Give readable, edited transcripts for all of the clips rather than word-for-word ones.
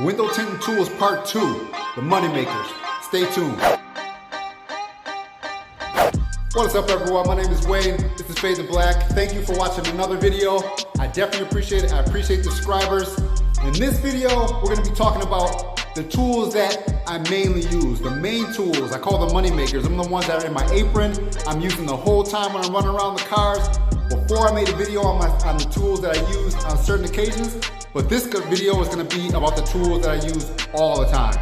Window Tinting Tools Part 2, the money makers. Stay tuned. What's up everyone, my name is Wayne, this is Fade to Black. Thank you for watching another video. I definitely appreciate it, I appreciate the subscribers. In this video, we're going to be talking about the tools that I mainly use, the main tools. I call them money makers. I'm the ones that are in my apron, I'm using the whole time when I'm running around the cars. Before I made a video on the tools that I use on certain occasions, but this video is going to be about the tools that I use all the time.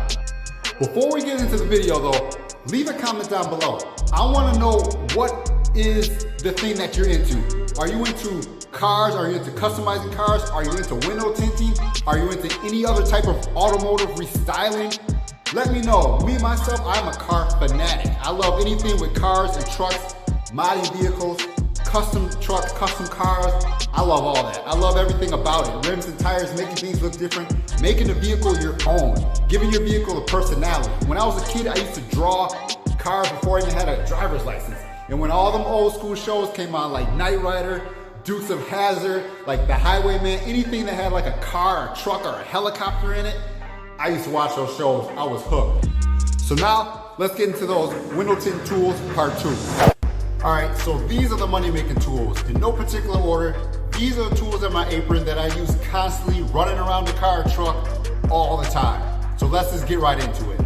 Before we get into the video though, leave a comment down below. I want to know what is the thing that you're into. Are you into cars? Are you into customizing cars? Are you into window tinting? Are you into any other type of automotive restyling? Let me know. Me, myself, I'm a car fanatic. I love anything with cars and trucks, modding vehicles, custom trucks, custom cars. I love all that. I love everything about it. Rims and tires, making things look different, making the vehicle your own, giving your vehicle a personality. When I was a kid, I used to draw cars before I even had a driver's license. And when all them old school shows came on, like Knight Rider, Dukes of Hazzard, like The Highwayman, anything that had like a car, a truck, or a helicopter in it, I used to watch those shows. I was hooked. So now, let's get into those Window Tinting Tools Part 2. All right, so these are the money-making tools. In no particular order, these are the tools in my apron that I use constantly running around the car or truck all the time. So let's just get right into it.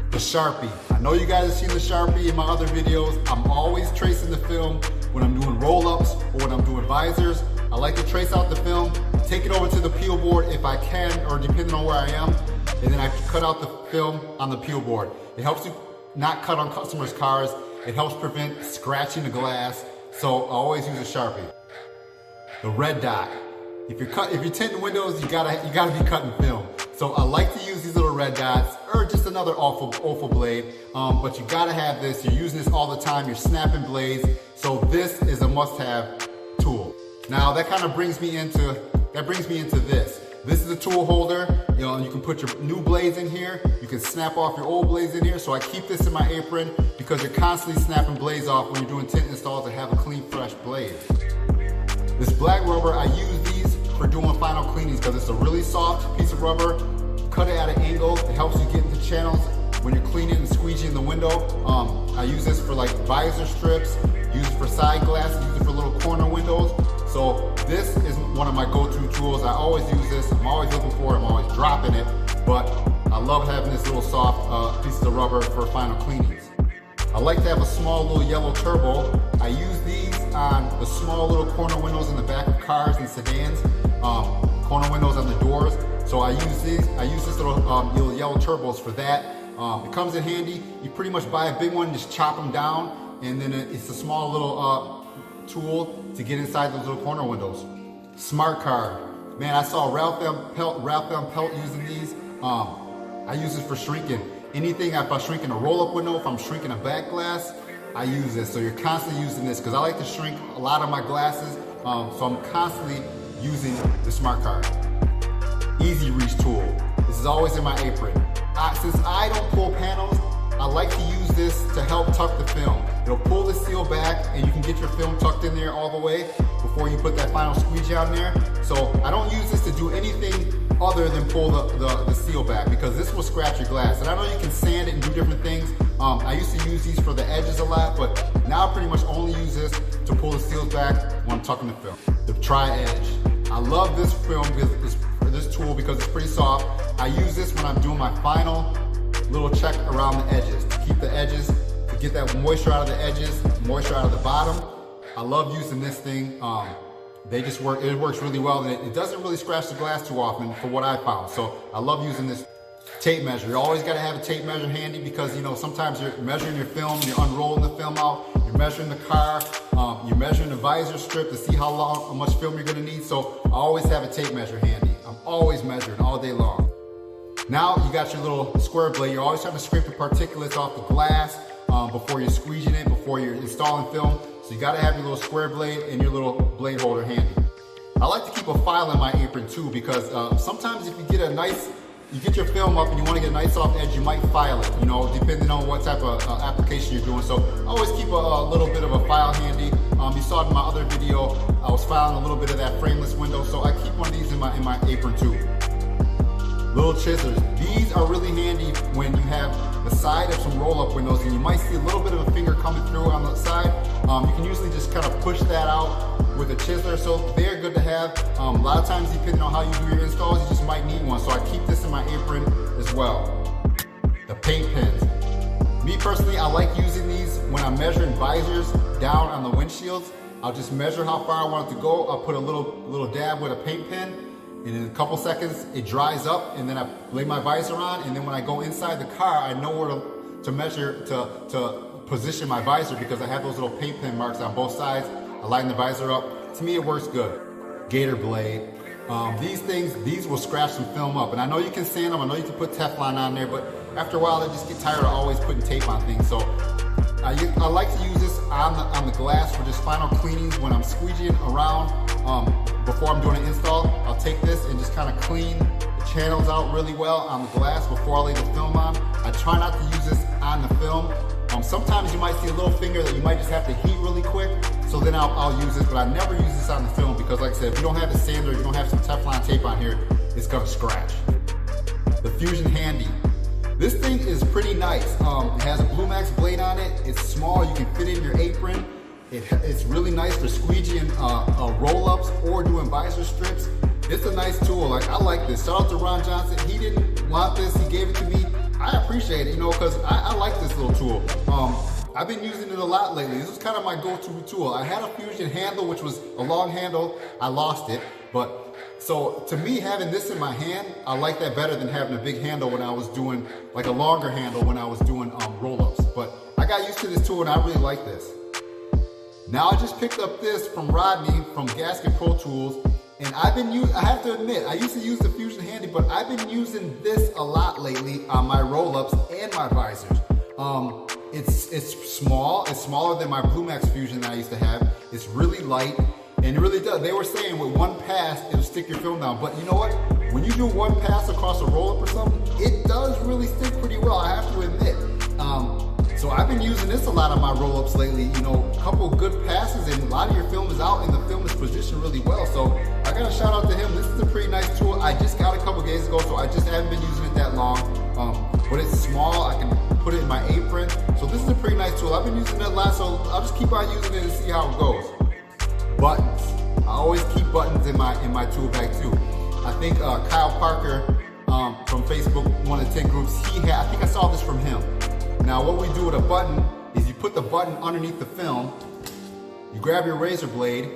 The Sharpie. I know you guys have seen the Sharpie in my other videos. I'm always tracing the film when I'm doing roll-ups or when I'm doing visors. I like to trace out the film, take it over to the peel board if I can, or depending on where I am, and then I cut out the film on the peel board. It helps you not cut on customers' cars. It helps prevent scratching the glass, so I always use a Sharpie. The red dot. If you're tinting windows, you gotta be cutting film. So I like to use these little red dots, or just another awful blade. But you gotta have this. You're using this all the time. You're snapping blades. So this is a must-have tool. Now that kind of brings me into this. This is a tool holder. You know, you can put your new blades in here. You can snap off your old blades in here. So I keep this in my apron because you're constantly snapping blades off when you're doing tint installs to have a clean, fresh blade. This black rubber, I use these for doing final cleanings because it's a really soft piece of rubber. Cut it at an angle. It helps you get into channels when you're cleaning and squeegeeing the window. I use this for like visor strips, use it for side glass, use it for little corner windows. So this is one of my go-to tools. I always use this. I'm always looking for it. I'm always dropping it. But I love having this little soft piece of rubber for final cleanings. I like to have a small little yellow turbo. I use these on the small little corner windows in the back of cars and sedans, corner windows on the doors. So I use these. I use this little yellow turbos for that. It comes in handy. You pretty much buy a big one, just chop them down, and then it's a small little tool to get inside those little corner windows. Smart card. Man, I saw Ralph M. Pelt using these. I use this for shrinking. Anything, if I'm shrinking a roll-up window, if I'm shrinking a back glass, I use this. So you're constantly using this because I like to shrink a lot of my glasses. So I'm constantly using the smart card. Easy reach tool. This is always in my apron. Since I don't pull panels, I like to use this to help tuck the film. It'll pull the seal back and you can get your film tucked in there all the way before you put that final squeegee on there. So I don't use this to do anything other than pull the seal back because this will scratch your glass. And I know you can sand it and do different things. I used to use these for the edges a lot, but now I pretty much only use this to pull the seals back when I'm tucking the film. The tri-edge. I love this film because this tool because it's pretty soft. I use this when I'm doing my final little check around the edges to keep the edges, to get that moisture out of the edges, moisture out of the bottom. I love using this thing. They just work, it works really well, and it doesn't really scratch the glass too often for what I found. So I love using this. Tape measure. You always got to have a tape measure handy because, you know, sometimes you're measuring your film, you're unrolling the film out, you're measuring the car, you're measuring the visor strip to see how much film you're going to need. So I always have a tape measure handy. I'm always measuring all day long. Now you got your little square blade. You're always trying to scrape the particulates off the glass before you're squeezing it, before you're installing film. So you got to have your little square blade and your little blade holder handy. I like to keep a file in my apron too because sometimes if you get you get your film up and you want to get a nice soft edge, you might file it, you know, depending on what type of application you're doing. So I always keep a little bit of a file handy. You saw it in my other video, I was filing a little bit of that frameless window, so I keep one of these in my apron too. little chiselers. These are really handy when you have the side of some roll-up windows and you might see a little bit of a finger coming through on the side. You can usually just kind of push that out with a chiseler, so they're good to have. A lot of times, depending on how you do your installs, you just might need one. So I keep this in my apron as well. The paint pens. Me personally, I like using these when I'm measuring visors down on the windshields. I'll just measure how far I want it to go. I'll put a little dab with a paint pen, and in a couple seconds it dries up, and then I lay my visor on, and then when I go inside the car, I know where to measure to position my visor because I have those little paint pen marks on both sides. I line the visor up. To me, it works good. Gator blade. These will scratch some film up, and I know you can sand them. I know you can put Teflon on there, but after a while, I just get tired of always putting tape on things. So I like to use this on the glass for just final cleanings when I'm squeegeeing around. Before I'm doing an install, I'll take this and just kind of clean the channels out really well on the glass before I lay the film on. I try not to use this on the film. Sometimes you might see a little finger that you might just have to heat really quick, so then I'll use this, but I never use this on the film because, like I said, if you don't have a sander, if you don't have some Teflon tape on here, it's gonna scratch. The Fusion Handy. This thing is pretty nice. It has a Blue Max blade on it. It's small, you can fit it in your apron. It's really nice for squeegeeing roll-ups or doing visor strips. It's a nice tool. I like this. Shout out to Ron Johnson. He didn't want this, he gave it to me. I appreciate it, because I like this little tool. I've been using it a lot lately. This is kind of my go-to tool. I had a Fusion handle, which was a long handle. I lost it, so to me, having this in my hand, I like that better than having a big handle when I was doing, like a longer handle when I was doing roll-ups. But I got used to this tool and I really like this. Now I just picked up this from Rodney from Gasket Pro Tools, and I have to admit, I used to use the Fusion Handy, but I've been using this a lot lately on my roll-ups and my visors. It's small. It's smaller than my Blue Max Fusion that I used to have. It's really light, and it really does. They were saying with one pass, it'll stick your film down. But you know what? When you do one pass across a roll-up or something, it does really stick pretty well, I have to admit. So I've been using this a lot on my roll-ups lately. A couple good passes, and a lot of your film is out, and the film is positioned really well. So I got to shout out to him. This is a pretty nice tool. I just got it a couple days ago, so I just haven't been using it that long. But it's small. I can put it in my apron. So this is a pretty nice tool. I've been using it a lot, so I'll just keep on using it and see how it goes. Buttons. I always keep buttons in my tool bag too. I think Kyle Parker from Facebook, one of the Tint groups, I think I saw this from him. Now what we do with a button is you put the button underneath the film, you grab your razor blade,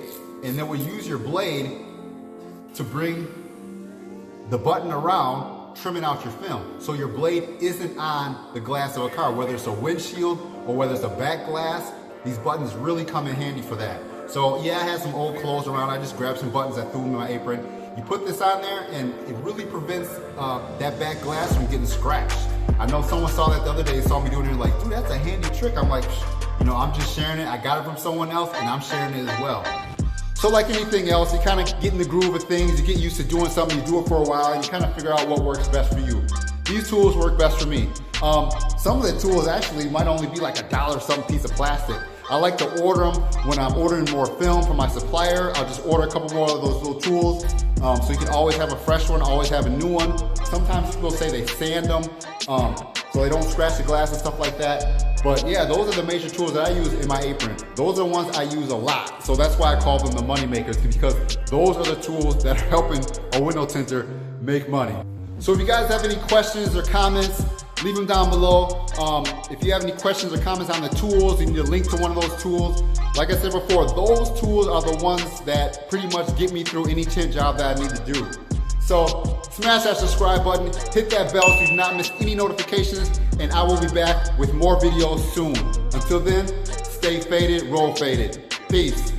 and then we use your blade to bring the button around, trimming out your film. So your blade isn't on the glass of a car, whether it's a windshield or whether it's a back glass. These buttons really come in handy for that. So yeah, I had some old clothes around. I just grabbed some buttons, I threw them in my apron. You put this on there and it really prevents that back glass from getting scratched. I know someone saw that the other day, saw me doing it, like, dude, that's a handy trick. I'm like, I'm just sharing it. I got it from someone else and I'm sharing it as well. So like anything else, you kind of get in the groove of things, you get used to doing something, you do it for a while, and you kind of figure out what works best for you. These tools work best for me. Some of the tools actually might only be like $1 something piece of plastic. I like to order them when I'm ordering more film from my supplier. I'll just order a couple more of those little tools. So you can always have a fresh one, always have a new one. Sometimes people say they sand them so they don't scratch the glass and stuff like that. But yeah, those are the major tools that I use in my apron. Those are the ones I use a lot. So that's why I call them the money makers, because those are the tools that are helping a window tinter make money. So if you guys have any questions or comments, leave them down below. If you have any questions or comments on the tools, you need a link to one of those tools. Like I said before, those tools are the ones that pretty much get me through any tint job that I need to do. So smash that subscribe button, hit that bell so you do not miss any notifications, and I will be back with more videos soon. Until then, stay faded, roll faded. Peace.